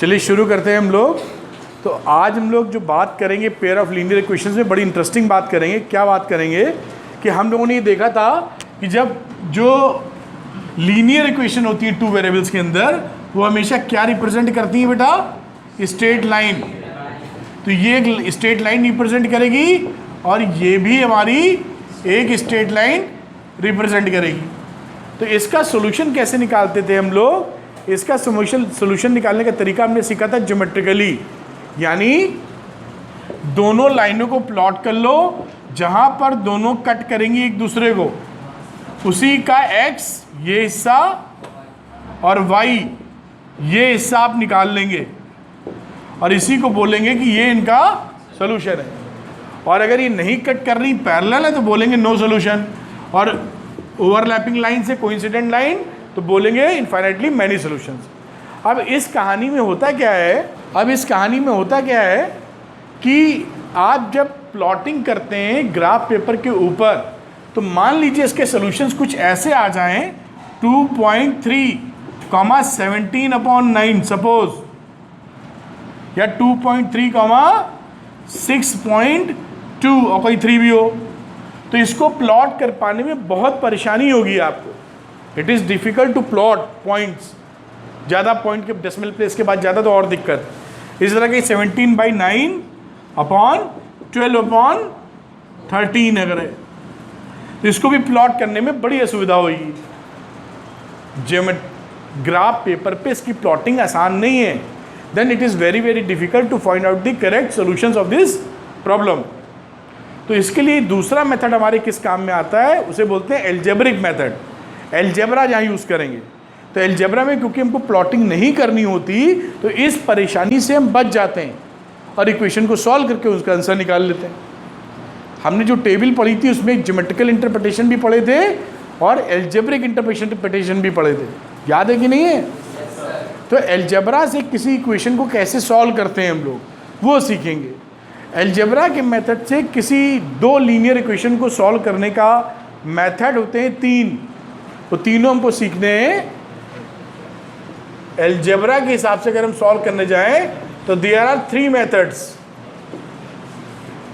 चलिए शुरू करते हैं हम लोग। तो आज हम लोग जो बात करेंगे पेयर ऑफ लीनियर इक्वेशंस में बड़ी इंटरेस्टिंग बात करेंगे। क्या बात करेंगे कि हम लोगों ने ये देखा था कि जब जो लीनियर इक्वेशन होती है टू वेरिएबल्स के अंदर वो हमेशा क्या रिप्रेजेंट करती है बेटा? Straight line. तो ये एक स्ट्रेट लाइन रिप्रेजेंट करेगी और ये भी हमारी एक स्ट्रेट लाइन रिप्रेजेंट करेगी। तो इसका सॉल्यूशन कैसे निकालते थे हम लोग? इसका सॉल्यूशन निकालने का तरीका हमने सीखा था ज्योमेट्रिकली, यानी दोनों लाइनों को प्लॉट कर लो, जहां पर दोनों कट करेंगी एक दूसरे को, उसी का x ये हिस्सा और y ये हिस्सा आप निकाल लेंगे और इसी को बोलेंगे कि ये इनका सॉल्यूशन है। और अगर ये नहीं कट कर रही, पैरेलल है, तो बोलेंगे नो सॉल्यूशन। और ओवरलैपिंग लाइन से कोइंसिडेंट लाइन तो बोलेंगे इनफाइनाइटली मैनी सॉल्यूशंस। अब इस कहानी में होता क्या है कि आप जब प्लॉटिंग करते हैं ग्राफ पेपर के ऊपर, तो मान लीजिए इसके सॉल्यूशंस कुछ ऐसे आ जाएं 2.3, 17/9 सपोज, या 2.3, 6.2 और कोई 3 भी हो, तो इसको प्लॉट कर पाने में बहुत परेशानी होगी आपको। It is difficult to plot points, ज़्यादा पॉइंट के डेसिमल प्लेस के बाद ज़्यादा तो और दिक्कत। इस तरह के 17/9/12/13 अगर है तो इसको भी प्लॉट करने में बड़ी असुविधा होगी। ग्राफ पेपर पे इसकी प्लॉटिंग आसान नहीं है। Then it is very very difficult to find out the correct solutions of this problem. तो इसके लिए दूसरा मेथड हमारे किस काम में आता है, उसे बोलते हैं एल्जेब्रिक मेथड। एल्जेब्रा जहाँ यूज़ करेंगे, तो एल्जेब्रा में क्योंकि हमको प्लॉटिंग नहीं करनी होती तो इस परेशानी से हम बच जाते हैं और इक्वेशन को सॉल्व करके उसका आंसर निकाल लेते हैं। हमने जो टेबल पढ़ी थी उसमें ज्योमेट्रिकल इंटरप्रिटेशन भी पढ़े थे और एल्जेब्रिक इंटरप्रिटेशन भी पढ़े थे, याद है कि नहीं है? तो एल्जेब्रा से किसी इक्वेशन को कैसे सॉल्व करते हैं हम लोग वो सीखेंगे। एल्जेब्रा के मेथड से किसी दो लीनियर इक्वेशन को सॉल्व करने का मेथड होते हैं 3, तो तीनों हमको सीखने हैं। एल्जेब्रा के हिसाब से अगर हम सॉल्व करने जाएं तो देयर आर 3 मेथड्स।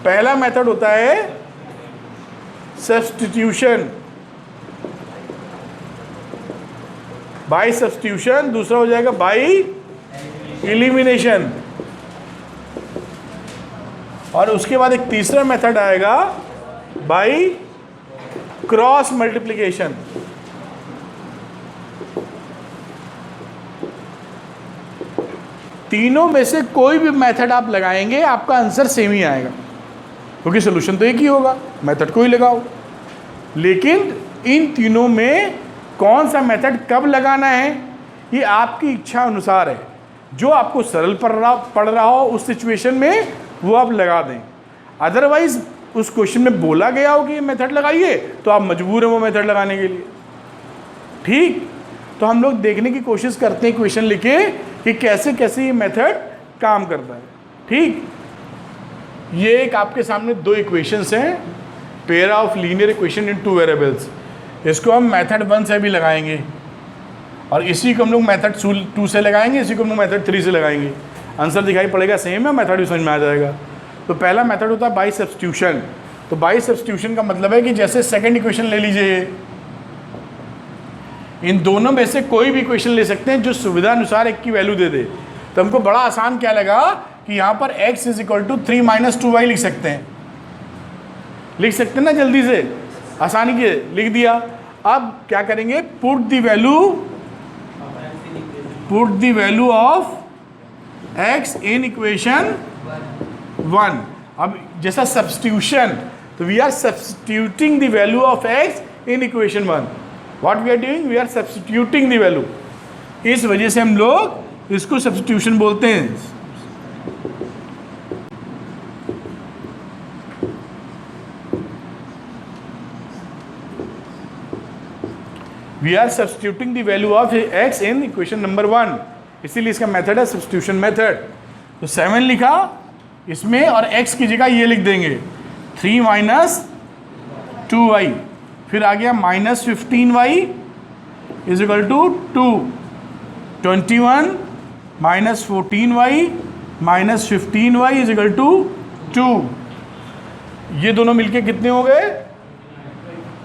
पहला मेथड होता है सब्स्टिट्यूशन बाय सब्स्टिट्यूशन, दूसरा हो जाएगा बाय एलिमिनेशन, और उसके बाद एक तीसरा मेथड आएगा बाय क्रॉस मल्टीप्लिकेशन। तीनों में से कोई भी मेथड आप लगाएंगे आपका आंसर सेम ही आएगा, क्योंकि सोल्यूशन तो एक ही होगा, मेथड को ही लगाओ। लेकिन इन तीनों में कौन सा मेथड कब लगाना है ये आपकी इच्छा अनुसार है। जो आपको सरल पड़ रहा हो उस सिचुएशन में वो आप लगा दें, अदरवाइज उस क्वेश्चन में बोला गया हो कि ये मेथड लगाइए तो आप मजबूर हैं वो मेथड लगाने के लिए। ठीक, तो हम लोग देखने की कोशिश करते हैं क्वेश्चन लिखे कि कैसे कैसे ये मेथड काम करता है। ठीक, ये एक आपके सामने दो इक्वेशंस हैं, pair of linear equation in two variables. इसको हम मेथड 1 से भी लगाएंगे और इसी को हम लोग मेथड 2 से लगाएंगे, इसी को हम लोग मेथड 3 से लगाएंगे। आंसर दिखाई पड़ेगा सेम है, मेथड भी समझ में आ जाएगा। तो पहला मेथड होता है बाय सब्स्टिट्यूशन। तो बाय सब्स्टिट्यूशन का मतलब है कि जैसे सेकंड इक्वेशन ले लीजिए, इन दोनों में से कोई भी इक्वेशन ले सकते हैं जो सुविधा अनुसार एक की वैल्यू दे दे। तो हमको बड़ा आसान क्या लगा कि यहाँ पर x = 3 - 2y लिख सकते हैं ना, जल्दी से आसानी के लिख दिया। अब क्या करेंगे, put the value of x in equation 1। अब जैसा सब्स्टिट्यूशन, तो we are substituting the value of x in equation 1। What we are doing, we are substituting the value. इस वजह से हम लोग इसको सब्स्टिट्यूशन बोलते हैं। We are substituting the value of x in equation number 1, इसीलिए इसका मेथड है सब्स्टिट्यूशन मेथड। तो 7 लिखा इसमें और x की जगह ये लिख देंगे 3 - 2y, फिर आ गया -15y = 2, 21 minus 14y minus 15y is equal to 2। ये दोनों मिलके कितने हो गए?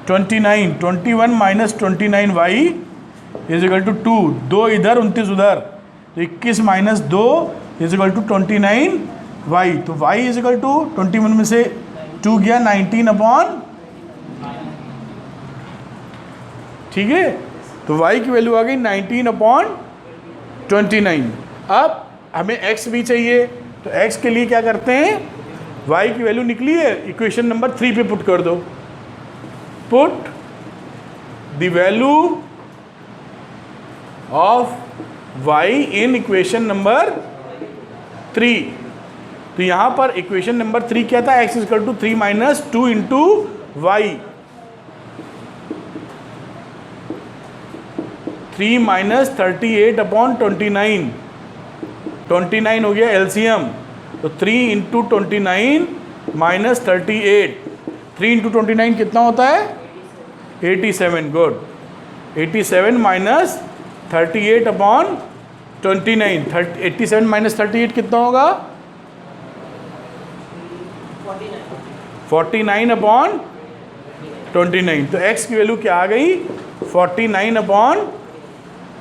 29। 21 minus 29y is equal to 2। 2 इधर 29 उधर, तो 21 minus 2 is equal to 29y। तो y इज इक्वल टू 21 में से 2 गया 19 अपॉन, ठीक है, तो y की वैल्यू आ गई 19 अपॉन 29। अब हमें x भी चाहिए, तो x के लिए क्या करते हैं, y की वैल्यू निकली है, इक्वेशन नंबर 3 पे पुट कर दो। Put the value of y in equation number 3। तो यहां पर इक्वेशन नंबर 3 क्या था, x equal to 3 minus 2 into y. 3 minus 38 upon 29, 29 हो गया एलसीएम, तो 3 इंटू 29 माइनस 38, 3 इंटू 29 कितना होता है? 87। गुड। 87 माइनस 38 अपॉन 29, 87 माइनस 38 कितना होगा? 49 अपॉन 29। तो x की वैल्यू क्या आ गई? 49 अपॉन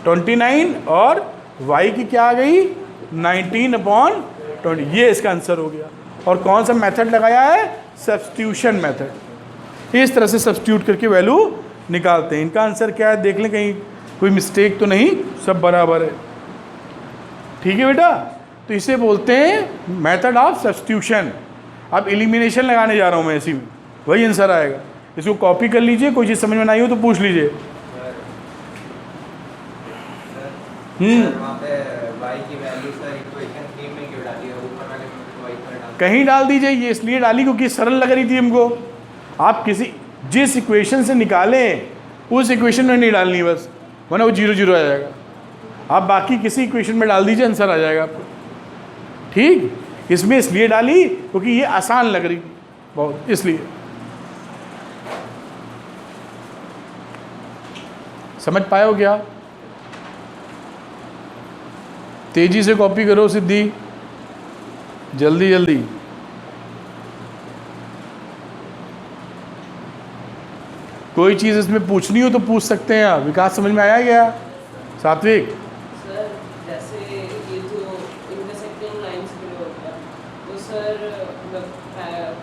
29, और y की क्या आ गई? 19 अपॉन 20। ये इसका आंसर हो गया। और कौन सा मेथड लगाया है? Substitution method. इस तरह से सब्स्टिट्यूट करके वैल्यू निकालते हैं। इनका आंसर क्या है देख लें, कहीं कोई मिस्टेक तो नहीं, सब बराबर है। ठीक है बेटा, तो इसे बोलते हैं मेथड ऑफ सब्स्टिट्यूशन। अब एलिमिनेशन लगाने जा रहा हूँ मैं, ऐसी वही आंसर आएगा। इसको कॉपी कर लीजिए, कोई चीज़ समझ में नहीं हो तो पूछ लीजिए। कहीं डाल दीजिए, ये इसलिए डाली क्योंकि सरल लग रही थी हमको। आप किसी जिस इक्वेशन से निकालें उस इक्वेशन में नहीं डालनी बस, वरना वो 0 0 आ जाएगा। आप बाकी किसी इक्वेशन में डाल दीजिए, आंसर आ जाएगा आपको। ठीक, इसमें इसलिए डाली क्योंकि ये आसान लग रही थी बहुत, इसलिए। समझ पाए हो क्या? तेजी से कॉपी करो सिद्धि, जल्दी जल्दी। कोई चीज़ इसमें पूछनी हो तो पूछ सकते हैं आप। विकास समझ में आया क्या? सात्विक सर, जैसे ये जो इंटरसेक्टिंग लाइंस के लिए होता है, तो सर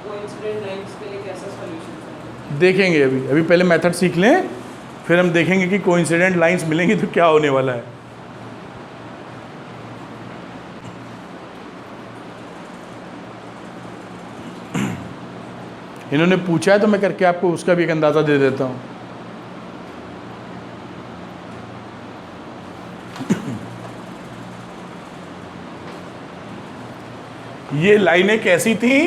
कोइंसिडेंट लाइंस के लिए कैसा सॉल्यूशन है? देखेंगे। अभी पहले मेथड सीख लें, फिर हम देखेंगे कि कोइंसिडेंट लाइंस मिलेंगी तो क्या होने वाला है। इन्होंने पूछा है तो मैं करके आपको उसका भी एक अंदाज़ा दे देता हूँ। ये लाइनें कैसी थी?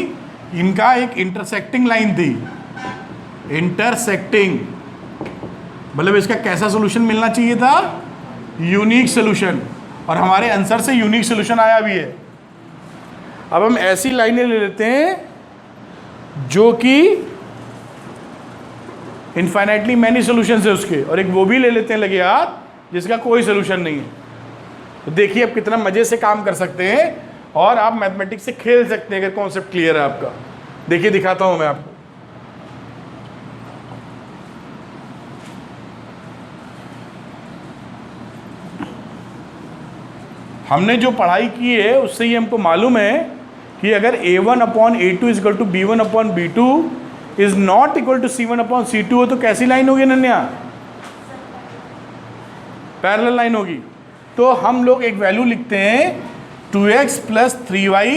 इनका एक इंटरसेक्टिंग लाइन थी। इंटरसेक्टिंग मतलब इसका कैसा सोल्यूशन मिलना चाहिए था? Unique solution. और हमारे आंसर से यूनिक सोल्यूशन आया भी है। अब हम ऐसी लाइनें ले लेते हैं जो कि इनफाइनाइटली मैनी सोल्यूशन है उसके, और एक वो भी ले लेते हैं लगे हाथ जिसका कोई सोल्यूशन नहीं है। तो देखिए अब कितना मज़े से काम कर सकते हैं, और आप मैथमेटिक्स से खेल सकते हैं अगर कॉन्सेप्ट क्लियर है आपका। देखिए दिखाता हूं मैं आपको। हमने जो पढ़ाई की है उससे ही हमको मालूम है कि अगर a1 upon a2 is equal to b1 upon b2 is not equal to c1 upon c2 हो तो कैसी लाइन होगी नन्या? पैरेलल लाइन होगी। तो हम लोग एक वैल्यू लिखते हैं 2x plus 3y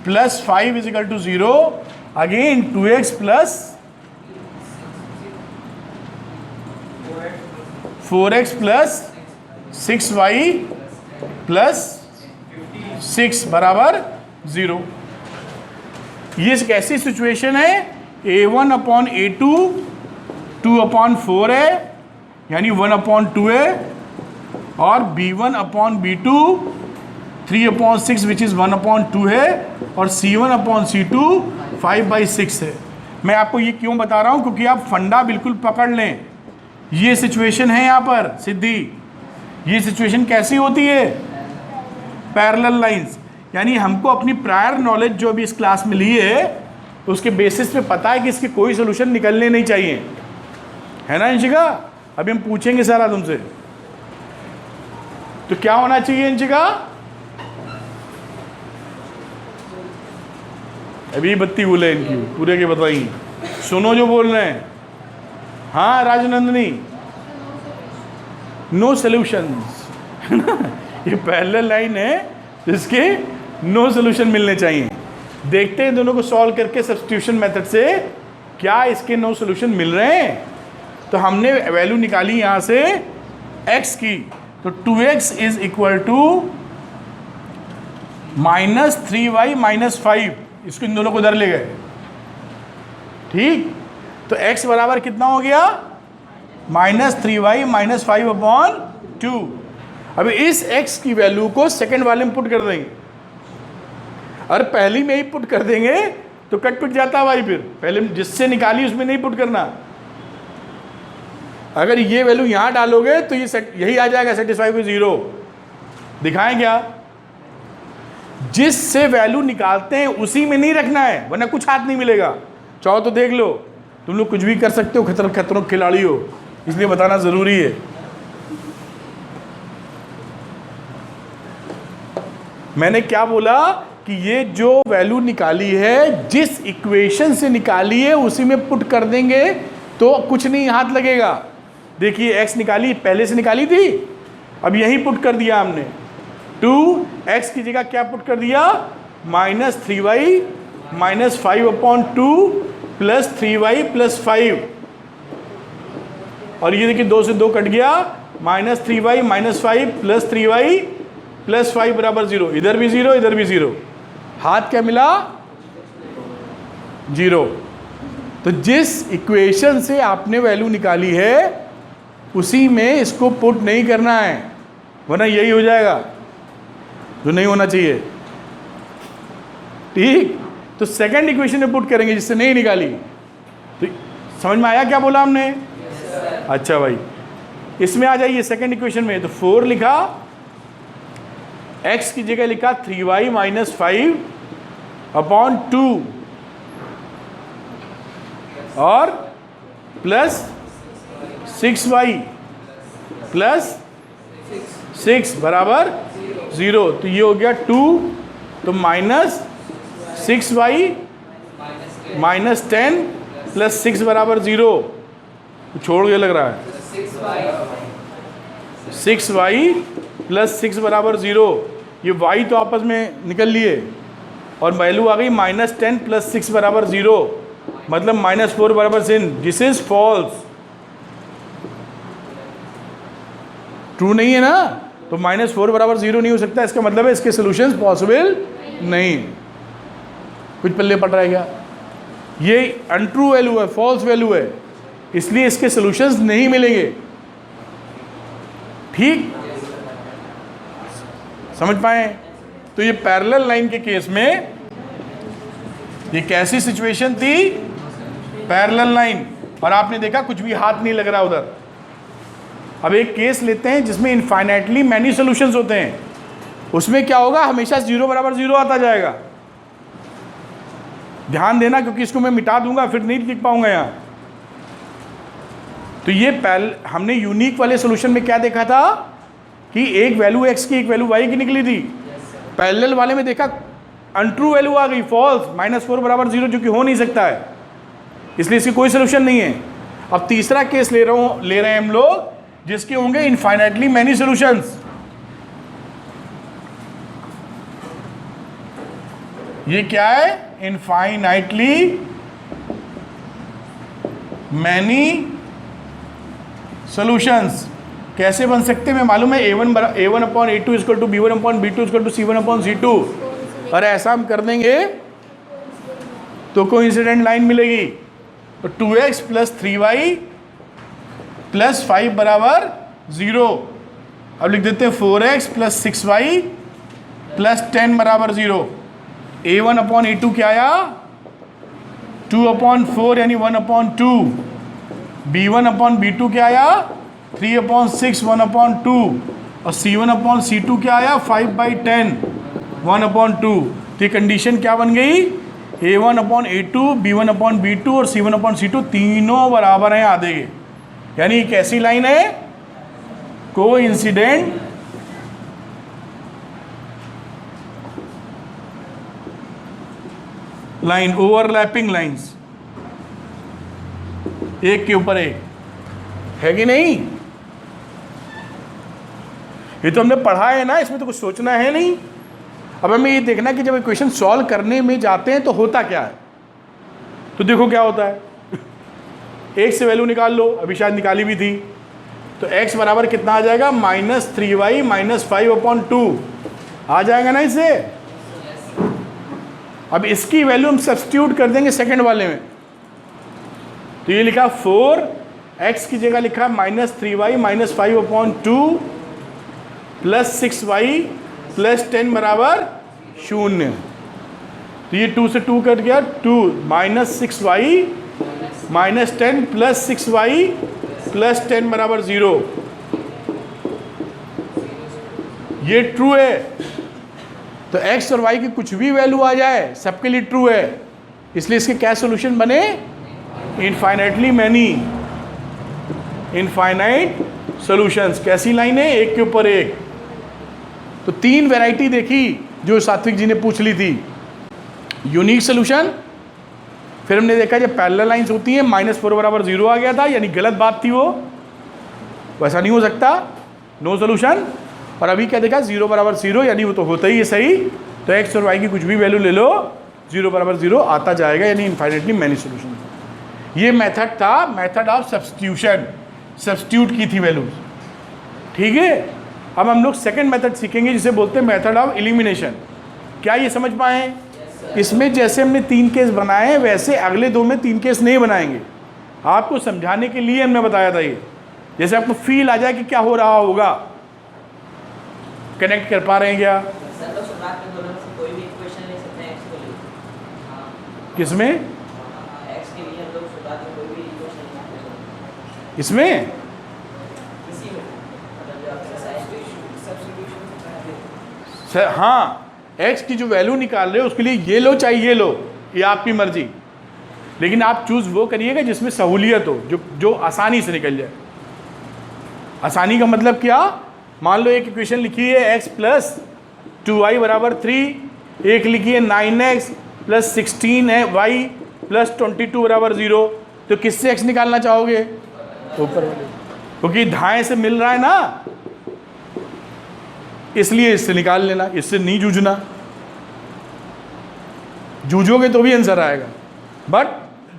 plus 5 is equal to 0, again 2x plus 4x plus 6y plus 6 बराबर 0। ये कैसी सिचुएशन है? a1 अपॉन a2 2 अपॉन 4 है, यानी 1 अपॉन 2 है, और b1 upon b2 3 upon 6 which is 1 upon 2 है, और c1 अपॉन c2 5/6 है। मैं आपको ये क्यों बता रहा हूँ? क्योंकि आप फंडा बिल्कुल पकड़ लें। ये सिचुएशन है यहाँ पर सिद्धि। ये सिचुएशन कैसी होती है? पैरेलल लाइंस, यानी हमको अपनी प्रायर नॉलेज जो अभी इस क्लास में ली है उसके बेसिस पे पता है कि इसके कोई सोल्यूशन निकलने नहीं चाहिए, है ना अंशिका? अभी हम पूछेंगे सारा तुमसे, तो क्या होना चाहिए अंशिका? अभी बत्ती बोले इनकी पूरे के बताइए, सुनो जो बोल रहे हैं। हाँ राजनंदनी, नो सॉल्यूशंस, ये पैरेलल लाइन है जिसके नो सॉल्यूशन मिलने चाहिए। देखते हैं दोनों को सॉल्व करके सब्स्टिट्यूशन मेथड से क्या इसके नो सॉल्यूशन मिल रहे हैं। तो हमने वैल्यू निकाली यहाँ से x की, तो 2x is equal to -3y -5, इसको इन दोनों को इधर ले गए, ठीक। तो x बराबर कितना हो गया? -3y -5/2। अब इस x की वैल्यू को सेकंड वाले में पुट कर देंगे, और पहली में ही पुट कर देंगे तो कट पिट जाता है भाई, फिर पहले जिससे निकाली उसमें नहीं पुट करना। अगर ये वैल्यू यहाँ डालोगे तो ये यही आ जाएगा, सेटिस्फाई विद 0। दिखाएं क्या? जिससे वैल्यू निकालते हैं उसी में नहीं रखना है, वरना कुछ हाथ नहीं मिलेगा। चाहो तो देख लो, तुम लोग कुछ भी कर सकते हो, खतरों खिलाड़ी हो, इसलिए बताना जरूरी है। मैंने क्या बोला कि ये जो वैल्यू निकाली है जिस इक्वेशन से निकाली है उसी में पुट कर देंगे तो कुछ नहीं हाथ लगेगा। देखिए x निकाली, पहले से निकाली थी, अब यही पुट कर दिया हमने। 2x की जगह क्या पुट कर दिया? -3y -5/2 प्लस 3y प्लस 5, और ये देखिए 2 से 2 कट गया, -3y -5 प्लस 3y प्लस 5 बराबर 0। इधर भी 0, इधर भी 0, हाथ क्या मिला? 0। तो जिस इक्वेशन से आपने वैल्यू निकाली है उसी में इसको पुट नहीं करना है, वरना यही हो जाएगा जो नहीं होना चाहिए, ठीक। तो सेकंड इक्वेशन में पुट करेंगे जिससे नहीं निकाली। तो समझ में आया क्या बोला हमने? अच्छा भाई, इसमें आ जाइए सेकंड इक्वेशन में। तो 4 लिखा, x की जगह लिखा 3y -5/2 और प्लस 6y प्लस 6 बराबर 0। तो ये हो गया 2, तो -6y -10 प्लस 6 बराबर 0। छोड़ के लग रहा है, 6y प्लस 6 बराबर 0। ये y तो आपस में निकल लिए और वैल्यू आ गई -10 प्लस 6 बराबर 0, मतलब -4 बराबर 6। दिस इज फॉल्स, ट्रू नहीं है ना, तो -4 बराबर 0 नहीं हो सकता। इसका मतलब है इसके सॉल्यूशंस पॉसिबल नहीं। कुछ पल्ले पड़ रहा है क्या? ये अनट्रू वैल्यू है, फॉल्स वैल्यू है, इसलिए इसके सॉल्यूशंस नहीं मिलेंगे, ठीक। समझ पाए? तो ये पैरेलल लाइन के केस में ये कैसी सिचुएशन थी? पैरेलल लाइन, और आपने देखा कुछ भी हाथ नहीं लग रहा उधर। अब एक केस लेते हैं जिसमें इनफाइनाइटली मैनी सॉल्यूशंस होते हैं, उसमें क्या होगा? हमेशा 0 बराबर 0 आता जाएगा। ध्यान देना, क्योंकि इसको मैं मिटा दूंगा फिर नहीं लिख पाऊंगा यहाँ। तो ये हमने यूनिक वाले सॉल्यूशन में क्या देखा था कि एक वैल्यू x की एक वैल्यू y की निकली थी। पैरेलल वाले में देखा अनट्रू वैल्यू आ गई, फॉल्स, -4 बराबर 0, जो कि हो नहीं सकता है, इसलिए इसकी कोई सॉल्यूशन नहीं है। अब तीसरा केस ले रहे हैं हम लोग जिसके होंगे इनफाइनाइटली मैनी सॉल्यूशंस। ये क्या है? Infinitely many solutions. कैसे बन सकते हैं? मैं मालूम है A1/A2 equal to B1/B2 equal to C1/C2, और ऐसा हम कर देंगे तो कोइंसिडेंट लाइन मिलेगी। तो 2x प्लस 3y प्लस 5 बराबर 0। अब लिख देते हैं 4x प्लस 6y प्लस 10 बराबर 0। A1/A2 क्या आया? 2/4 यानी 1/2। B1/B2 क्या आया? 3/6 1/2। और C1/C2 क्या आया 5/10 1/2। तो ये कंडीशन क्या बन गई, A1/A2 B1/B2 और C1/C2 तीनों बराबर हैं आधे के। यानी एक ऐसी लाइन है कोइंसिडेंट लाइन, ओवरलैपिंग लाइंस, एक के ऊपर एक, है कि नहीं? ये तो हमने पढ़ा है ना, इसमें तो कुछ सोचना है नहीं। अब हमें ये देखना कि जब इक्वेशन सॉल्व करने में जाते हैं तो होता क्या है। तो देखो क्या होता है, एक से वैल्यू निकाल लो, अभी शायद निकाली भी थी। तो x बराबर कितना आ जाएगा, -3y - 5/2 आ जाएगा ना इससे। अब इसकी वैल्यू हम सब्स्टिट्यूट कर देंगे सेकंड वाले में। तो ये लिखा 4x की जगह लिखा -3y - 5/2 प्लस 6y प्लस 10 बराबर 0। तो ये 2 से 2 कट गया, 2 -6y - 10 प्लस 6y प्लस 10 बराबर 0। ये ट्रू है। तो x और y की कुछ भी वैल्यू आ जाए सबके लिए ट्रू है, इसलिए इसके क्या सोल्यूशन बने, इनफाइनाइटली मैनी, इनफाइनाइट सॉल्यूशंस। कैसी लाइन है, एक के ऊपर एक। तो 3 वैरायटी देखी जो सात्विक जी ने पूछ ली थी। यूनिक सोल्यूशन, फिर हमने देखा जब पैरेलल लाइंस होती हैं -4 बराबर 0 आ गया था, यानी गलत बात थी वो, वैसा नहीं हो सकता, नो सोल्यूशन। और अभी क्या देखा, 0 बराबर 0, यानी वो तो होता ही है सही। तो x और y की कुछ भी वैल्यू ले लो, 0 बराबर 0 आता जाएगा, यानी इनफाइनाइटली मैनी सोल्यूशन। ये मेथड था, मेथड ऑफ सब्स्टिट्यूशन, सब्स्टिट्यूट की थी वैल्यूज। ठीक है, अब हम लोग सेकंड मेथड सीखेंगे जिसे बोलते हैं मेथड ऑफ एलिमिनेशन। क्या ये समझ पाए? इसमें जैसे हमने 3 केस बनाए हैं वैसे अगले 2 में 3 केस नहीं बनाएंगे। आपको समझाने के लिए हमने बताया था ये, जैसे आपको फील आ जाए कि क्या हो रहा होगा। कनेक्ट कर पा रहे हैं क्या? सर लोग शुरुआत में दोनों में से कोई भी इक्वेशन ले सकते हैं x को लिए। किसमें? x के लिए हम लोग शुरुआत में कोई भी इक्वेशन ले सकते हैं। इसमें किसी में मतलब जो आपके सब्स्टिट्यूशन करते सर, हाँ, x की जो वैल्यू निकाल रहे हो उसके लिए ये लो चाहे ये लो, ये आपकी मर्जी। लेकिन आप चूज वो करिएगा जिसमें सहूलियत हो, जो आसानी से निकल जाए। आसानी का मतलब क्या, मान लो एक इक्वेशन लिखी है x प्लस 2y बराबर 3, एक लिखी है 9x प्लस 16 है y प्लस 22 बराबर 0। तो किससे x निकालना चाहोगे? ऊपर वाले, क्योंकि दाएं से मिल रहा है ना, इसलिए इससे निकाल लेना, इससे नहीं जूझना। जूझोगे तो भी आंसर आएगा, बट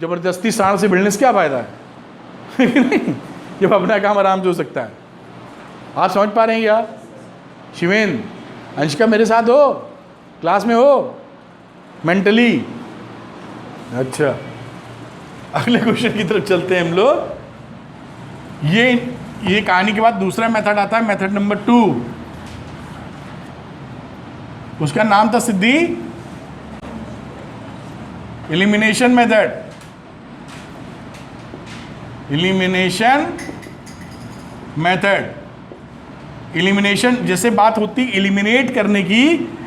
जबरदस्ती सांड से भिड़ने से क्या फायदा है? नहीं, जब अपना काम आराम से हो सकता है। आप समझ पा रहे हैं क्या? शिवेंद्र, अंशिका मेरे साथ हो, क्लास में हो मेंटली? अच्छा, अगले क्वेश्चन की तरफ चलते हैं हम लोग। ये कहानी के बाद दूसरा मेथड आता है, मेथड नंबर 2। उसका नाम था सिद्धि elimination method. Elimination method, elimination जैसे बात होती एलिमिनेट करने की।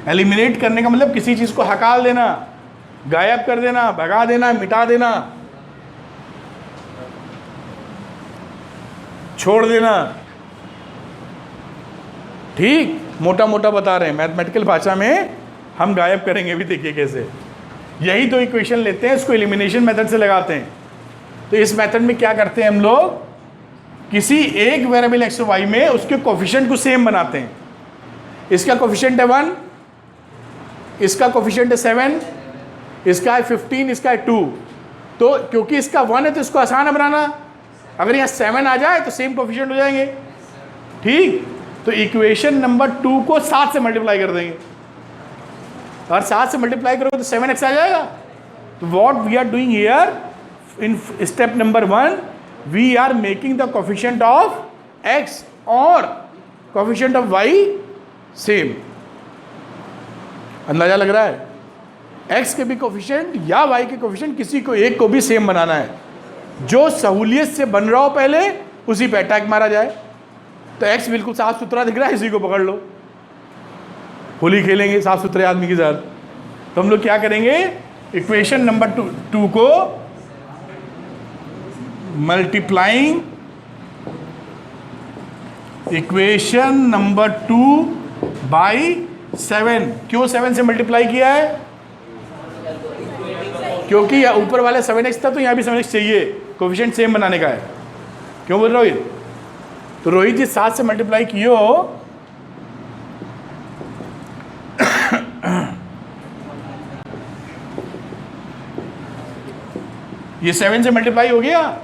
एलिमिनेट करने का मतलब किसी चीज को हकाल देना, गायब कर देना, भगा देना, मिटा देना, छोड़ देना। ठीक, मोटा मोटा बता रहे हैं, मैथमेटिकल भाषा में हम गायब करेंगे, भी देखिए कैसे। यही तो इक्वेशन लेते हैं, इसको एलिमिनेशन मेथड से लगाते हैं। तो इस मेथड में क्या करते हैं हम लोग, किसी एक वेरिएबल x और y में उसके कोफिशिएंट को सेम बनाते हैं। इसका कोफिशिएंट है 1, इसका कोफिशिएंट है 7, इसका है 15, इसका है 2। तो क्योंकि इसका 1 है तो इसको आसान है बनाना। अगर यहाँ 7 आ जाए तो सेम कोफिशिएंट हो जाएंगे। ठीक, तो इक्वेशन नंबर 2 को 7 से मल्टीप्लाई कर देंगे, और 7 से मल्टीप्लाई करोगे तो 7x आ जाएगा। तो what we are doing here in step number 1, we are making the coefficient of x और coefficient of y same। अंदाजा लग रहा है? x के भी coefficient या y के coefficient किसी को एक को भी सेम बनाना है। जो सहूलियत से बन रहा हो पहले उसी पे अटैक मारा जाए। तो एक्स बिल्कुल साफ सुथरा दिख रहा है, इसी को पकड़ लो, होली खेलेंगे साफ सुथरे आदमी के साथ। तो हम लोग क्या करेंगे, इक्वेशन नंबर 2 को मल्टीप्लाइंग इक्वेशन नंबर 2 बाई 7। क्यों 7 से मल्टीप्लाई किया है? क्योंकि ऊपर वाले 7x था तो यहाँ भी 7x चाहिए, कोफिशिएंट सेम बनाने का है। क्यों बोल रोहित? तो रोहित जी 7 से मल्टीप्लाई कियो, ये 7 से मल्टीप्लाई हो गया,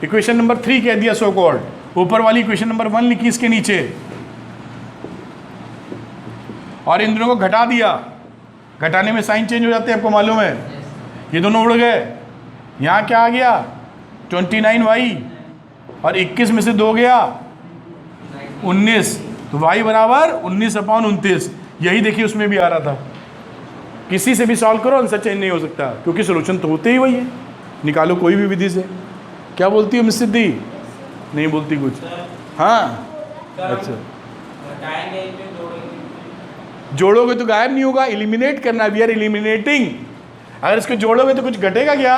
इक्वेशन नंबर 3 कह दिया सो कॉल्ड, ऊपर वाली इक्वेशन नंबर 1 लिखी इसके नीचे, और इन दोनों को घटा दिया। घटाने में साइन चेंज हो जाते हैं, आपको मालूम है। ये दोनों उड़ गए, यहाँ क्या आ गया 29y, और 21 में से 2 गया 19, तो y बराबर 19/29। यही देखिए उसमें भी आ रहा था। किसी से भी सॉल्व करो आंसर चेंज नहीं हो सकता, क्योंकि सोल्यूशन तो होते ही वही है। निकालो कोई भी विधि से। क्या बोलती हो मिस सिद्धि? नहीं बोलती कुछ। हाँ अच्छा, जोड़ोगे तो गायब नहीं होगा, एलिमिनेट करना, वी आर एलिमिनेटिंग। अगर इसको जोड़ोगे तो कुछ घटेगा क्या?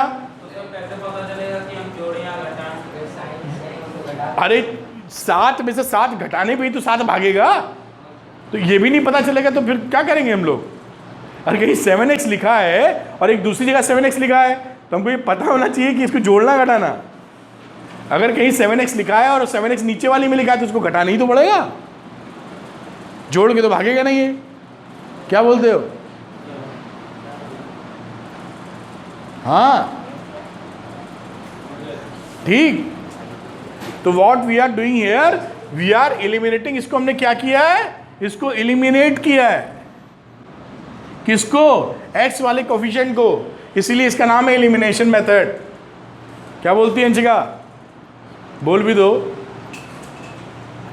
अरे 7 में से 7 घटाने पे ही तो 7 भागेगा, तो ये भी नहीं पता चलेगा तो फिर क्या करेंगे हम लोग? अरे कहीं 7x लिखा है और एक दूसरी जगह 7x लिखा है, तो हमको ये पता होना चाहिए कि इसको जोड़ना घटाना। अगर कहीं 7x लिखा है और 7x नीचे वाली में लिखा है तो उसको घटाना ही तो पड़ेगा, जोड़ के तो भागेगा नहीं है। क्या बोलते हो? हाँ ठीक। तो what we are doing here, we are eliminating. इसको हमने क्या किया है? इसको एलिमिनेट किया है। किसको? एक्स वाले कोफिशिएंट को, इसीलिए इसका नाम है एलिमिनेशन मेथड। क्या बोलती है अंशिका? बोल भी दो।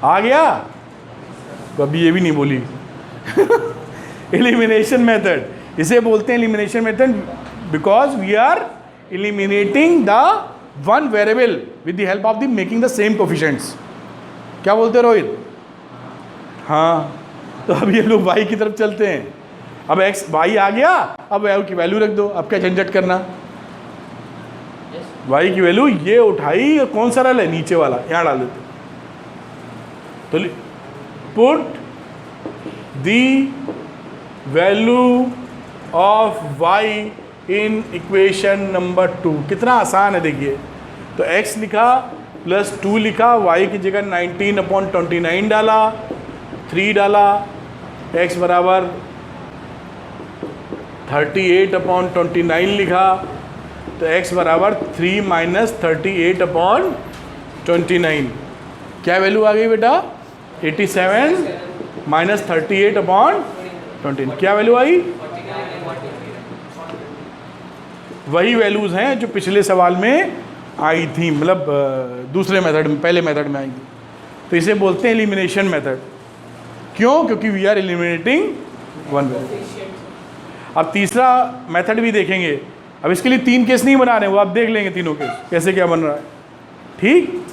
आ गया? तो अभी ये भी नहीं बोली। एलिमिनेशन मेथड, इसे बोलते हैं elimination method because we are eliminating the one variable with the help of the making the same coefficients. क्या बोलते रोहित? हाँ, तो अब ये लोग y की तरफ चलते हैं। अब x y आ गया, अब y की वैल्यू रख दो। अब क्या झंझट करना, y की वैल्यू ये उठाई और कौन सा रल है नीचे वाला, यहाँ डाल देते। तो put the value of y in equation number 2। कितना आसान है देखिए। तो x लिखा प्लस 2 लिखा, y की जगह 19/29 डाला, 3 डाला, x बराबर 38/29 लिखा, तो x बराबर 3 - 38/29। क्या वैल्यू आ गई बेटा? 87 - 38/29। क्या वैल्यू आई? वही वैल्यूज़ हैं जो पिछले सवाल में आई थी, मतलब दूसरे मेथड में, पहले मेथड में आई थी। तो इसे बोलते हैं एलिमिनेशन मेथड। क्यों? क्योंकि we are eliminating one value. अब तीसरा मेथड भी देखेंगे। अब इसके लिए 3 केस नहीं बना रहे, वो आप देख लेंगे तीनों केस कैसे क्या बन रहा है। ठीक।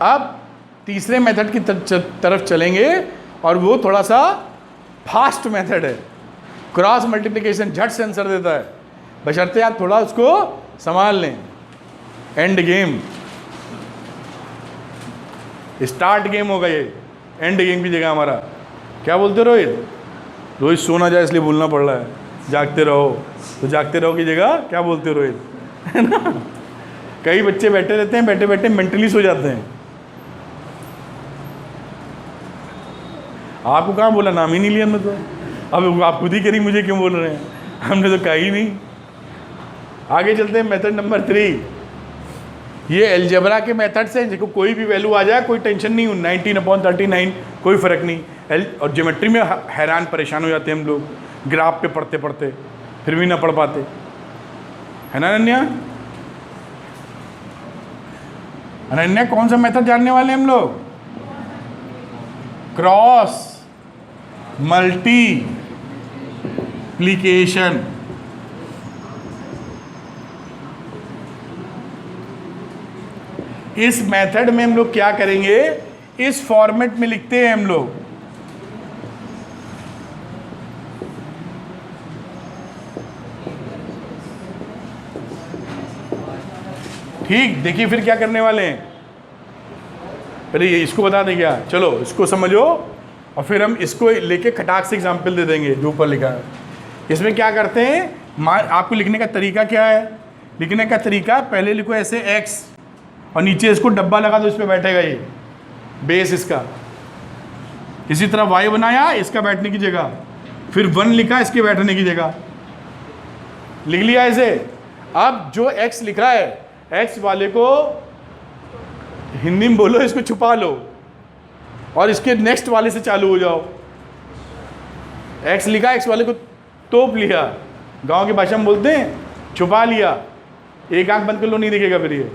अब तीसरे मेथड की तरफ चलेंगे और वो थोड़ा सा फास्ट मेथड है। क्रॉस मल्टीप्लिकेशन झट से आंसर देता है, बशर्ते आप थोड़ा उसको संभाल लें। एंड गेम, स्टार्ट गेम होगा ये, एंड गेम की जगह हमारा। क्या बोलते रोहित? रोहित सो ना जाए इसलिए बोलना पड़ रहा है। जागते रहो, तो जागते रहो की जगह क्या बोलते रोहित? है ना? कई बच्चे बैठे रहते हैं, बैठे बैठे मेंटली सो जाते हैं। आपको कहाँ बोला? नाम ही नहीं लिया मैं तो। अब आप खुद ही करी, मुझे क्यों बोल रहे हैं? हमने तो कहा ही नहीं। आगे चलते हैं मेथड नंबर 3। ये अलजेब्रा के मेथड्स हैं, जिसको कोई भी वैल्यू आ जाए कोई टेंशन नहीं, 19/39 कोई फ़र्क नहीं। और ज्योमेट्री में हैरान परेशान हो जाते हैं हम लोग, ग्राफ पे पढ़ते पढ़ते फिर भी ना पढ़ पाते, है ना अनन्या? अनन्या कौन सा मेथड जानने वाले हैं हम लोग? Cross multiplication. इस मेथड में हम लोग क्या करेंगे, इस फॉर्मेट में लिखते हैं हम लोग। ठीक, देखिए फिर क्या करने वाले हैं, पहले ये इसको बता दें क्या, चलो इसको समझो और फिर हम इसको लेके खटाक से एग्जाम्पल दे देंगे जो ऊपर लिखा है। इसमें क्या करते हैं, आपको लिखने का तरीका क्या है, लिखने का तरीका पहले लिखो ऐसे x और नीचे इसको डब्बा लगा दो, इस पर बैठेगा ये बेस इसका। इसी तरह y बनाया इसका बैठने की जगह, फिर 1 लिखा इसके बैठने की जगह, लिख लिया ऐसे। अब जो x लिखा है x वाले को हिंदी में बोलो, इसको छुपा लो और इसके नेक्स्ट वाले से चालू हो जाओ। x लिखा x वाले को तोप लिया, गांव की भाषा में बोलते हैं छुपा लिया। एक आंख बंद कर लो, नहीं दिखेगा, फिर ये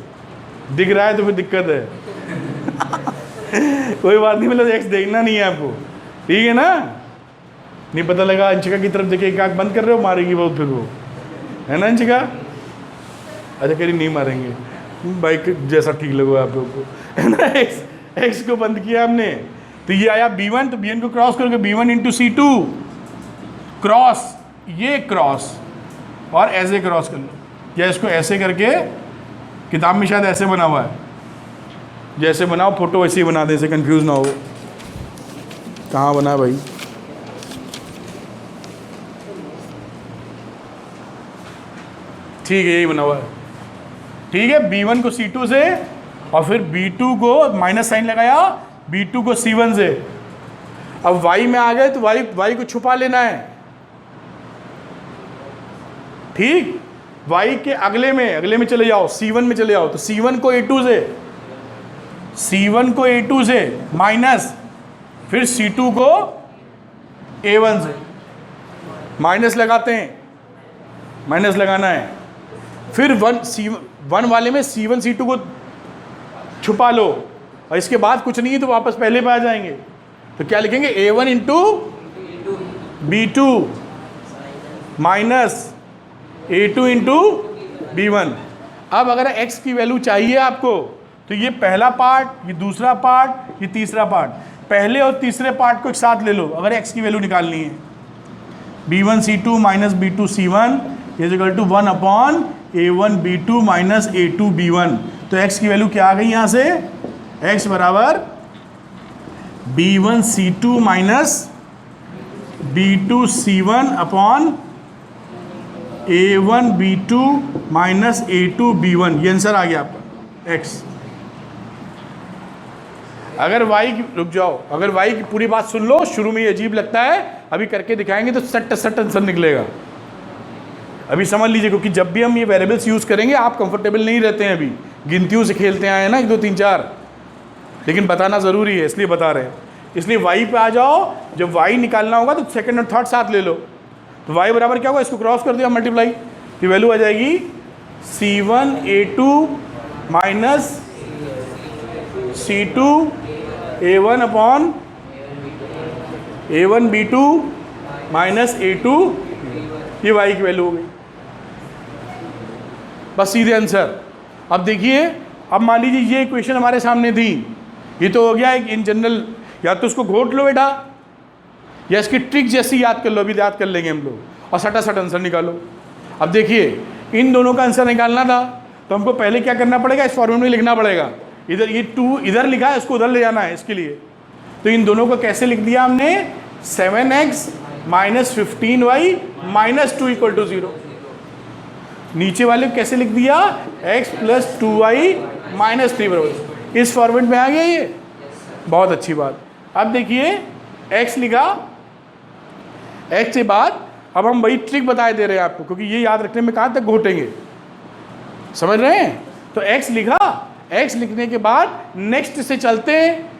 दिख रहा है तो फिर दिक्कत है। कोई बात नहीं, मतलब x देखना नहीं है आपको, ठीक है ना। नहीं पता लगा अंशिका की तरफ देखे, एक आंख बंद कर रहे हो, मारेगी बहुत फिर वो, है ना अंशिका। अच्छा कह रही नहीं मारेंगे, बाइक जैसा ठीक लगा आप लोग को, है ना। एक्स को बंद किया हमने, तो ये आया B1, तो B1 को क्रॉस करोगे, B1 इंटू C2 क्रॉस, ये क्रॉस और ऐसे क्रॉस कर लो, या इसको ऐसे करके, किताब में शायद ऐसे बना हुआ है, जैसे बनाओ फोटो वैसे ही बना दे, ऐसे कंफ्यूज ना हो। कहाँ बना भाई, ठीक है यही बना हुआ है, ठीक है। B1 को C2 से और फिर B2 को माइनस साइन लगाया, B2 को C1 से। अब Y में आ गए तो Y को छुपा लेना है, ठीक। Y के अगले में चले जाओ, C1 में चले जाओ, तो C1 को A2 से माइनस, फिर C2 को A1 से माइनस लगाते हैं, माइनस लगाना है। फिर 1 वाले में C1 C2 को छुपा लो और इसके बाद कुछ नहीं है तो वापस पहले पे आ जाएंगे, तो क्या लिखेंगे A1 into B2 minus A2 into B1। अब अगर x की वैल्यू चाहिए आपको, तो ये पहला पार्ट, ये दूसरा पार्ट, ये तीसरा पार्ट, पहले और तीसरे पार्ट को एक साथ ले लो अगर x की वैल्यू निकालनी है। B1 C2 minus B2 C1 is equal to 1 upon A1 B2 minus A2 B1। तो x की वैल्यू क्या आ गई यहाँ से, x बराबर B1 C2 minus B2 C1 upon A1 B2 minus A2 B1। ये आंसर आ गया आपका x। अगर y की, रुक जाओ, अगर y की पूरी बात सुन लो, शुरू में ये अजीब लगता है, अभी करके दिखाएंगे तो सट आंसर निकलेगा। अभी समझ लीजिए, क्योंकि जब भी हम ये वेरिएबल्स यूज़ करेंगे आप कंफर्टेबल नहीं रहते हैं, अभी गिनतियों से खेलते आए हैं ना 1 2 3 4, लेकिन बताना ज़रूरी है इसलिए बता रहे हैं। इसलिए y पे आ जाओ, जब y निकालना होगा तो सेकंड और थर्ड साथ ले लो। तो y बराबर क्या होगा, इसको क्रॉस कर दिया मल्टीप्लाई, तो वैल्यू आ जाएगी C1 A2 minus C2 A1 upon A1 B2 minus A2, ये y की वैल्यू हो गई, बस सीधे आंसर। अब देखिए, अब मान लीजिए ये इक्वेशन हमारे सामने थी, ये तो हो गया एक इन जनरल, या तो उसको घोट लो बेटा, या इसकी ट्रिक जैसी याद कर लो, अभी याद कर लेंगे हम लोग, और सटासट आंसर निकालो। अब देखिए इन दोनों का आंसर निकालना था, तो हमको पहले क्या करना पड़ेगा, इस फॉर्मूले में लिखना पड़ेगा। इधर ये 2 इधर लिखा है, इसको उधर ले जाना है इसके लिए। तो इन दोनों को कैसे लिख दिया हमने, 7x minus 15y minus 2 equal to 0। नीचे वाले को कैसे लिख दिया, x प्लस 2y माइनस 3 बराबर, इस फॉर्मेट में आ गया ये, बहुत अच्छी बात। अब देखिए x लिखा, x के बाद अब हम वही ट्रिक बताए दे रहे हैं आपको, क्योंकि ये याद रखने में कहाँ तक घोटेंगे, समझ रहे हैं। तो x लिखा, x लिखने के बाद नेक्स्ट से चलते हैं,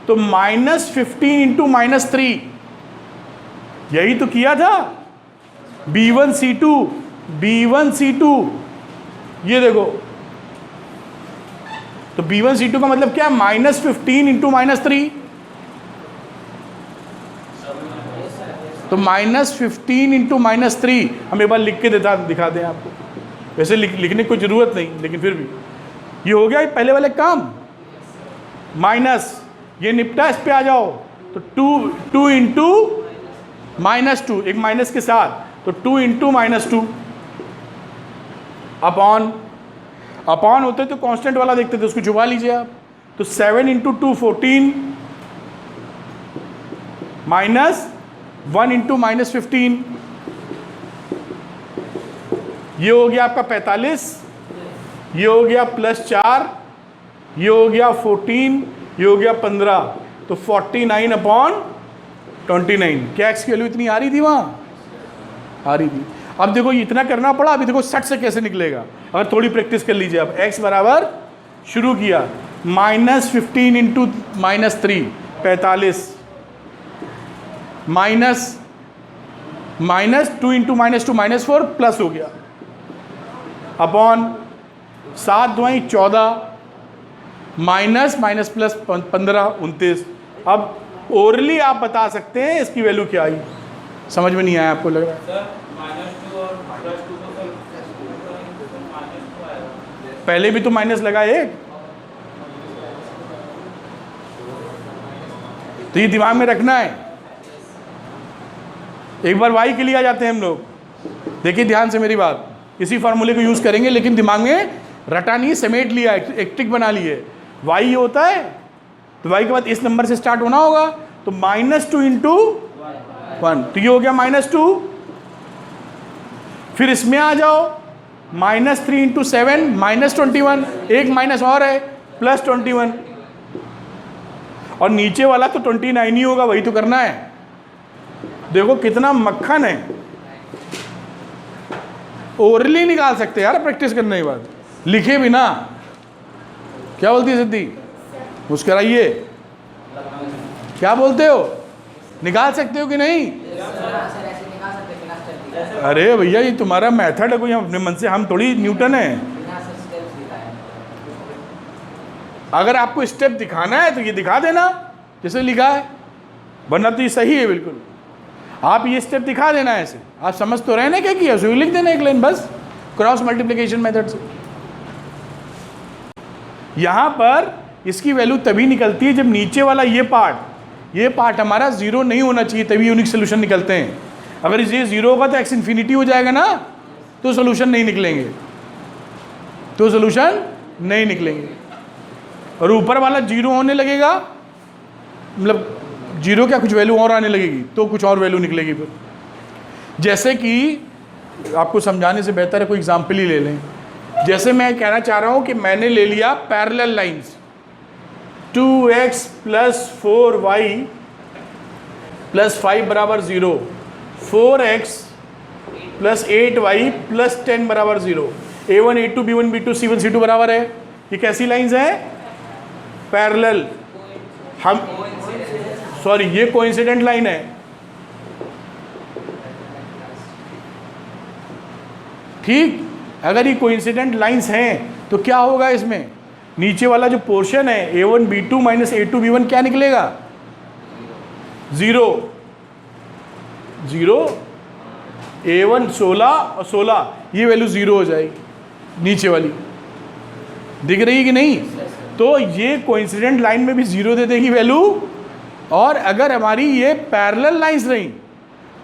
तो माइनस 15 इंटू माइनस 3, यही तो किया था। B1 C2, ये देखो, तो B1 C2 का मतलब क्या, माइनस 15 इंटू माइनस 3, तो माइनस 15 इंटू माइनस 3 हम एक बार लिख के दिखा दें आपको, वैसे लिखने की कोई ज़रूरत नहीं, लेकिन फिर भी ये हो गया पहले वाले काम, माइनस ये निपटा, इस पे आ जाओ तो 2 इंटू -2, एक माइनस के साथ, तो 2 इंटू -2 अपॉन होते तो कांस्टेंट वाला देखते थे, उसको छुपा लीजिए आप। तो 7 इंटू 2 14 माइनस 1 इंटू -15, ये हो गया आपका 45, ये हो गया +4, ये हो गया 14, ये हो गया 15, तो 49/29। क्या एक्स की वैल्यू इतनी आ रही थी वहाँ? आ रही थी। अब देखो इतना करना पड़ा, अभी देखो 60 से कैसे निकलेगा, अगर थोड़ी प्रैक्टिस कर लीजिए। अब x बराबर शुरू किया -15 इंटू -3 45, -2 इंटू -2 -4 प्लस हो गया, अपॉन 7 दुआई 14 माइनस प्लस 15 29। अब ओरली आप बता सकते हैं इसकी वैल्यू क्या आई, समझ में नहीं आया आपको लग रहा है? पहले भी तो माइनस लगा एक, तो ये दिमाग में रखना है। एक बार y के लिए आ जाते हैं हम लोग, देखिए ध्यान से मेरी बात, इसी फार्मूले को यूज करेंगे, लेकिन दिमाग में रटा नहीं, समेट लिया, एक ट्रिक बना लिए। y ये होता है तो y के बाद इस नंबर से स्टार्ट होना होगा, तो -2 इंटू 1, तो ये हो गया -2। फिर इसमें आ जाओ -3 इंटू 7 -21, एक माइनस और है +21, और नीचे वाला तो 29 ही होगा, वही तो करना है। देखो कितना मक्खन है, ओरली निकाल सकते हैं यार प्रैक्टिस करने के बाद, लिखे भी ना। क्या बोलती है सिद्धि? मुस्कराइए, क्या बोलते हो? निकाल सकते हो कि नहीं? अरे भैया ये तुम्हारा मेथड है, कोई हम अपने मन से, हम थोड़ी न्यूटन है। अगर आपको स्टेप दिखाना है तो ये दिखा देना जैसे लिखा है, वरना तो ये सही है बिल्कुल। आप ये स्टेप दिखा देना ऐसे, आप समझ तो रहे ना क्या किया, सो लिख देना एक लाइन बस, क्रॉस मल्टीप्लिकेशन मेथड से। यहाँ पर इसकी वैल्यू तभी निकलती है जब नीचे वाला ये पार्ट हमारा 0 नहीं होना चाहिए, तभी यूनिक सोल्यूशन निकलते हैं। अगर ये 0 होगा तो x इन्फिनिटी हो जाएगा ना, तो सोल्यूशन नहीं निकलेंगे, और ऊपर वाला 0 होने लगेगा, मतलब 0 क्या कुछ वैल्यू और आने लगेगी, तो कुछ और वैल्यू निकलेगी फिर। जैसे कि आपको समझाने से बेहतर है कोई एग्जाम्पल ही ले लें। जैसे मैं कहना चाह रहा हूँ कि मैंने ले लिया पैरेलल लाइंस, 2x + 4y + 5 बराबर 0, 4x + 8y + 10 बराबर 0, a1 a2 b1 b2 c1 c2 बराबर है। ये कैसी लाइंस हैं? पैरेलल। हम सॉरी, ये कोइंसिडेंट लाइन है, ठीक। अगर ये कोइंसिडेंट लाइंस हैं तो क्या होगा, इसमें नीचे वाला जो पोर्शन है a1 b2 - a2 b1 क्या निकलेगा? 0 a1 16 और 16, ये वैल्यू 0 हो जाएगी नीचे वाली, दिख रही है कि नहीं? तो ये कोइंसिडेंट लाइन में भी 0 दे देगी वैल्यू, और अगर हमारी ये पैरेलल लाइंस रही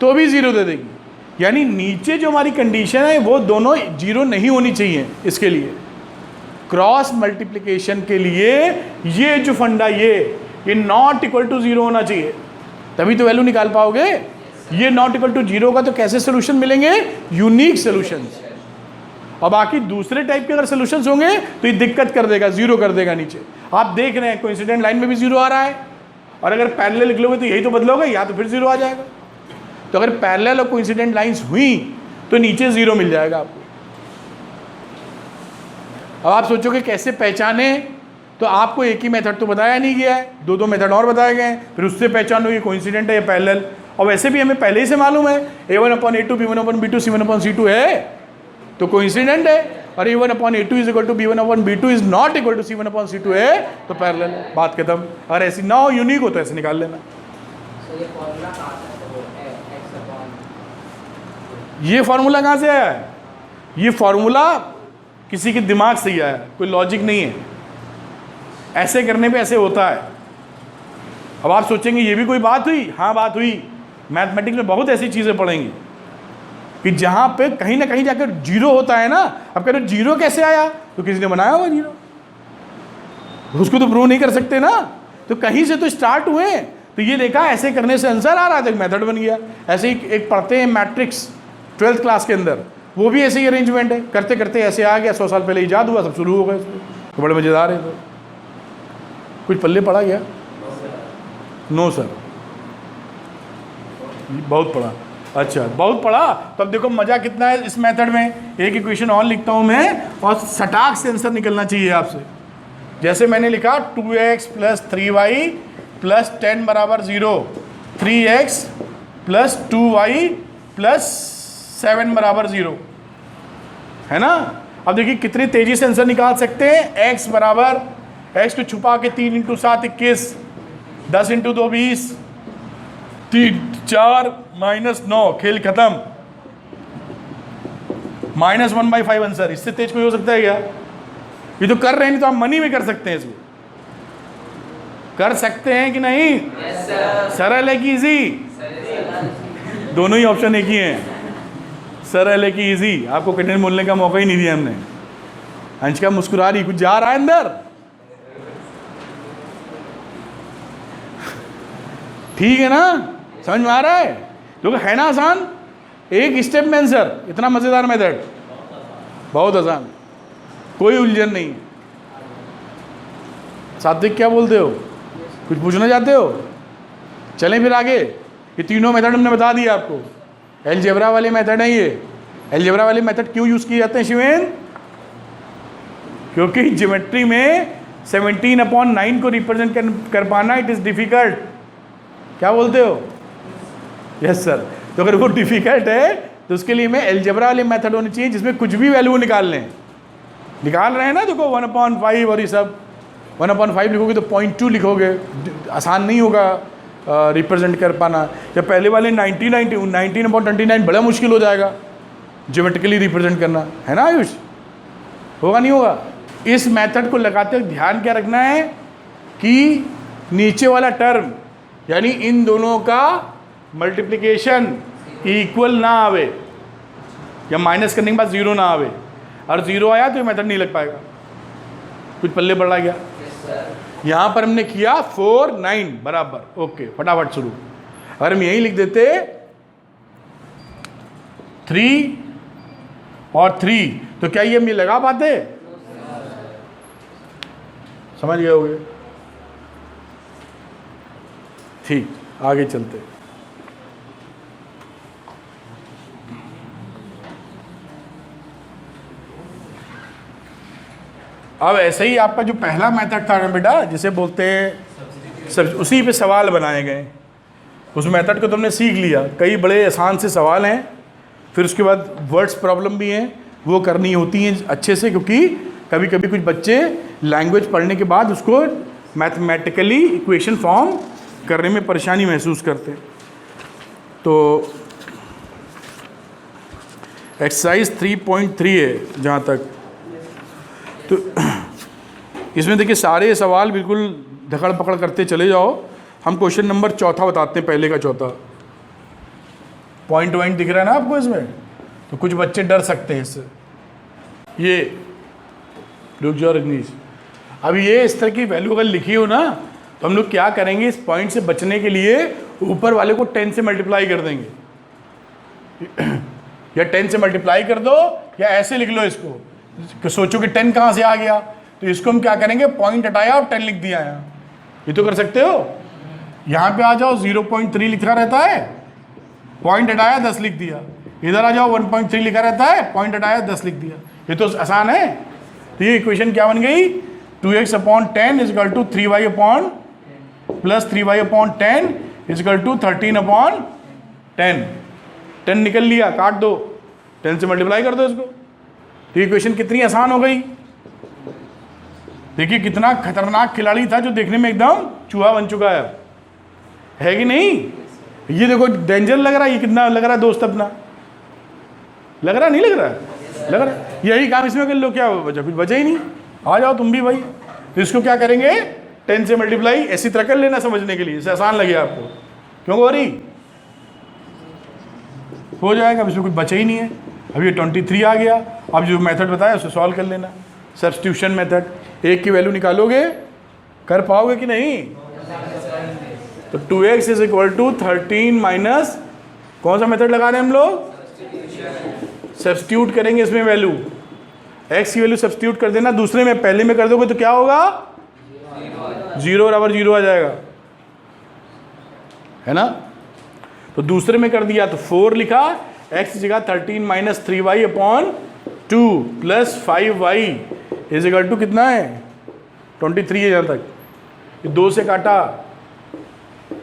तो भी 0 दे देगी। यानी नीचे जो हमारी कंडीशन है वो दोनों 0 नहीं होनी चाहिए। इसके लिए क्रॉस मल्टीप्लिकेशन के लिए ये जो फंडा ये नॉट इक्वल टू 0 होना चाहिए, तभी तो वैल्यू निकाल पाओगे। ये नॉट इक्वल टू 0 होगा तो कैसे सोल्यूशन मिलेंगे? Unique solutions. और बाकी दूसरे टाइप के अगर सोल्यूशंस होंगे तो ये दिक्कत कर देगा, 0 कर देगा नीचे। आप देख रहे हैं कोइंसिडेंट लाइन में भी 0 आ रहा है, और अगर पैरेलल लिख लोगे तो यही तो बदलोगे, या तो फिर 0 आ जाएगा। तो अगर पैरेलल और कोइंसिडेंट लाइंस हुई तो नीचे 0 मिल जाएगा आपको। अब आप सोचोगे कैसे पहचाने, तो आपको एक ही मेथड तो बताया नहीं गया है, दो मेथड और बताए गए हैं, फिर उससे पहचानो ये कोइंसिडेंट है या पैरेलल। और वैसे भी हमें पहले ही से मालूम है a1/a2 b1/b2 c1/c2 है तो कोइंसिडेंट है, और a1/a2 = b1/b2 is not equal to c1/c2 है तो पैरेलल है। बात खत्म। अगर ऐसी ना हो, यूनिक हो, तो ऐसे निकाल लेना। ये फार्मूला कहाँ से आया है? ये फार्मूला किसी के दिमाग से ही आया, कोई लॉजिक नहीं है। ऐसे करने पे ऐसे होता है। अब आप सोचेंगे ये भी कोई बात हुई? हाँ बात हुई। मैथमेटिक्स में बहुत ऐसी चीज़ें पढ़ेंगी कि जहाँ पे कहीं ना कहीं जाकर जीरो होता है ना। अब कह रहे जीरो कैसे आया? तो किसी ने बनाया होगा जीरो, उसको तो प्रूव नहीं कर सकते ना, तो कहीं से तो स्टार्ट हुए। तो ये देखा ऐसे करने से आंसर आ रहा था, एक मेथड बन गया। ऐसे ही एक पढ़ते हैं मैट्रिक्स 12th क्लास के अंदर, वो भी ऐसे ही अरेंजमेंट है, करते करते ऐसे आ गया। 100 साल पहले ईजाद हुआ, सब शुरू हो गया इसमें, तो बड़े मज़ेदार है। तो कुछ पल्ले पड़ा गया? नो सर, बहुत पढ़ा। अच्छा बहुत पढ़ा। तो अब देखो मज़ा कितना है इस मेथड में। एक इक्वेशन और लिखता हूँ मैं, और सटाक से आंसर निकलना चाहिए आपसे। जैसे मैंने लिखा 2x + 3y + 10 = 0, 3x + 2y + 7 = 0, है ना। अब देखिए कितनी तेज़ी से आंसर निकाल सकते हैं। x को छुपा के 3 × 7 21, 10 × 2 20, 3 4 -9, खेल खत्म। -1/5 आंसर। इससे तेज कोई हो सकता है क्या? ये तो कर रहे हैं, नहीं तो आप मनी में कर सकते हैं। इसको कर सकते हैं कि नहीं? सरल है कि इजी? दोनों ही ऑप्शन एक ही हैं, सरल है कि इजी। आपको कठिन बोलने का मौका ही नहीं दिया हमने। अंशिका मुस्कुरा रही, कुछ जा रहा है अंदर। ठीक है ना, समझ में आ रहा है? जो है ना आसान, एक स्टेप में आंसर। इतना मज़ेदार मेथड, बहुत आसान, कोई उलझन नहीं। सात्विक क्या बोलते हो? कुछ पूछना चाहते हो? चलें फिर आगे। ये तीनों मेथड हमने बता दिया आपको। अलजेब्रा वाले मेथड है ये। अलजेब्रा वाले मेथड क्यों यूज़ किए जाते हैं शिवेन? क्योंकि ज्योमेट्री में 17/9 को रिप्रेजेंट कर पाना इट इज़ डिफ़िकल्ट। क्या बोलते हो? Yes sir. तो अगर वो डिफ़िकल्ट है तो उसके लिए मैं अलजेब्रा वाले मेथड होनी चाहिए जिसमें कुछ भी वैल्यू निकाल लें। निकाल रहे हैं ना, देखो 1/5 और ये सब। 1/5 लिखोगे तो 0.2 लिखोगे, आसान नहीं होगा रिप्रेजेंट कर पाना। या पहले वाले 19/29 बड़ा मुश्किल हो जाएगा ज्योमेट्रिकली रिप्रेजेंट करना, है ना आयुष? होगा नहीं होगा? इस मेथड को लगाते हुए ध्यान क्या रखना है कि नीचे वाला टर्म यानी इन दोनों का मल्टीप्लिकेशन इक्वल ना आवे, या माइनस करने के बाद 0 ना आवे। और 0 आया तो ये मेथड नहीं लग पाएगा। कुछ पल्ले पड़ गया? यहाँ पर हमने किया 4 9 बराबर। ओके, फटाफट शुरू। अगर हम यही लिख देते 3 और 3 तो क्या ये हम ये लगा पाते? समझ गए होगे? ठीक, आगे चलते। अब ऐसे ही आपका जो पहला मेथड था ना बेटा, जिसे बोलते हैं सब, उसी पे सवाल बनाए गए। उस मेथड को तुमने सीख लिया। कई बड़े आसान से सवाल हैं, फिर उसके बाद वर्ड्स प्रॉब्लम भी हैं, वो करनी होती हैं अच्छे से, क्योंकि कभी कभी कुछ बच्चे लैंग्वेज पढ़ने के बाद उसको मैथमेटिकली इक्वेशन फॉर्म करने में परेशानी महसूस करते हैं। तो एक्सरसाइज 3.3 है जहाँ तक। तो इसमें देखिए सारे सवाल बिल्कुल धकड़ पकड़ करते चले जाओ। हम क्वेश्चन नंबर 4 बताते हैं, पहले का 4 पॉइंट दिख रहा है ना आपको इसमें? तो कुछ बच्चे डर सकते हैं इससे। ये रुक जाओ रजनीश, अब ये इस तरह की वैल्यू अगर लिखी हो ना, तो हम लोग क्या करेंगे, इस पॉइंट से बचने के लिए ऊपर वाले को 10 से मल्टीप्लाई कर देंगे। या 10 से मल्टीप्लाई कर दो, या ऐसे लिख लो इसको कि सोचो कि 10 कहाँ से आ गया, तो इसको हम क्या करेंगे, पॉइंट हटाया और 10 लिख दिया यहाँ। ये तो कर सकते हो। यहाँ पे आ जाओ 0.3 लिखा रहता है, पॉइंट हटाया 10 लिख दिया। इधर आ जाओ 1.3 लिखा रहता है, पॉइंट हटाया 10 लिख दिया। ये तो आसान है। तो ये इक्वेशन क्या बन गई, 2x/10 = 3y + 3y/10 = 13/10। 10 निकल लिया, काट दो, 10 से मल्टीप्लाई कर दो इसको। तो ये इक्वेशन कितनी आसान हो गई। देखिए कितना खतरनाक खिलाड़ी था जो देखने में एकदम चूहा बन चुका है कि नहीं? ये देखो डेंजर लग रहा है, ये कितना लग रहा है दोस्त अपना, लग रहा नहीं लग रहा है? लग रहा है। यही काम इसमें कर लो, क्या बचा, कुछ बचा ही नहीं। आ जाओ तुम भी भाई। तो इसको क्या करेंगे, 10 से मल्टीप्लाई ऐसी तरह कर लेना समझने के लिए, इससे आसान लगे आपको। क्यों गौरी, हो जाएगा, अब इसमें कुछ बचा ही नहीं है। अभी ये 23 आ गया। अब जो मेथड बताया उससे सॉल्व कर लेना, सब्स्टिट्यूशन मेथड। एक की वैल्यू निकालोगे, कर पाओगे कि नहीं। तो 2x is equal to 13 minus, कौन सा मेथड लगा रहे हैं हम लोग, सब्स्टिट्यूट करेंगे इसमें वैल्यू, x की वैल्यू सब्स्टिट्यूट कर देना दूसरे में, पहले में कर दोगे तो क्या होगा, 0 बराबर 0 आ जाएगा, है ना। तो दूसरे में कर दिया तो 4 लिखा, x की जगह 13 minus 3y upon 2 plus 5y is equal to कितना है, 23 है यहाँ तक। ये 2 से काटा,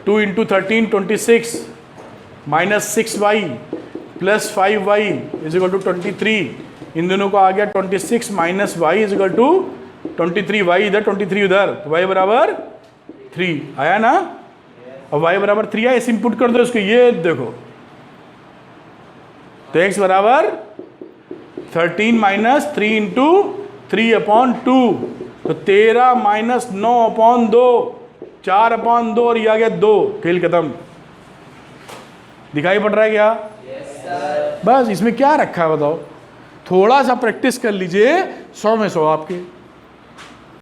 2 into 13 26 minus 6y plus 5y is equal to 23। इन दोनों को आ गया 26 minus y is equal to 23, y इधर 23 उधर, तो y बराबर 3 आया ना। अब y बराबर 3 आया, इसे इंपुट कर दो इसको, ये देखो, तो x बराबर 13 माइनस 3 इंटू 3 अपॉन 2, तो 13 माइनस 9 अपॉन 2, 4 अपॉन 2 और ये आ गया 2, खेल खत्म। दिखाई पड़ रहा है क्या? बस इसमें क्या रखा है बताओ, थोड़ा सा प्रैक्टिस कर लीजिए, 100 में 100 आपके।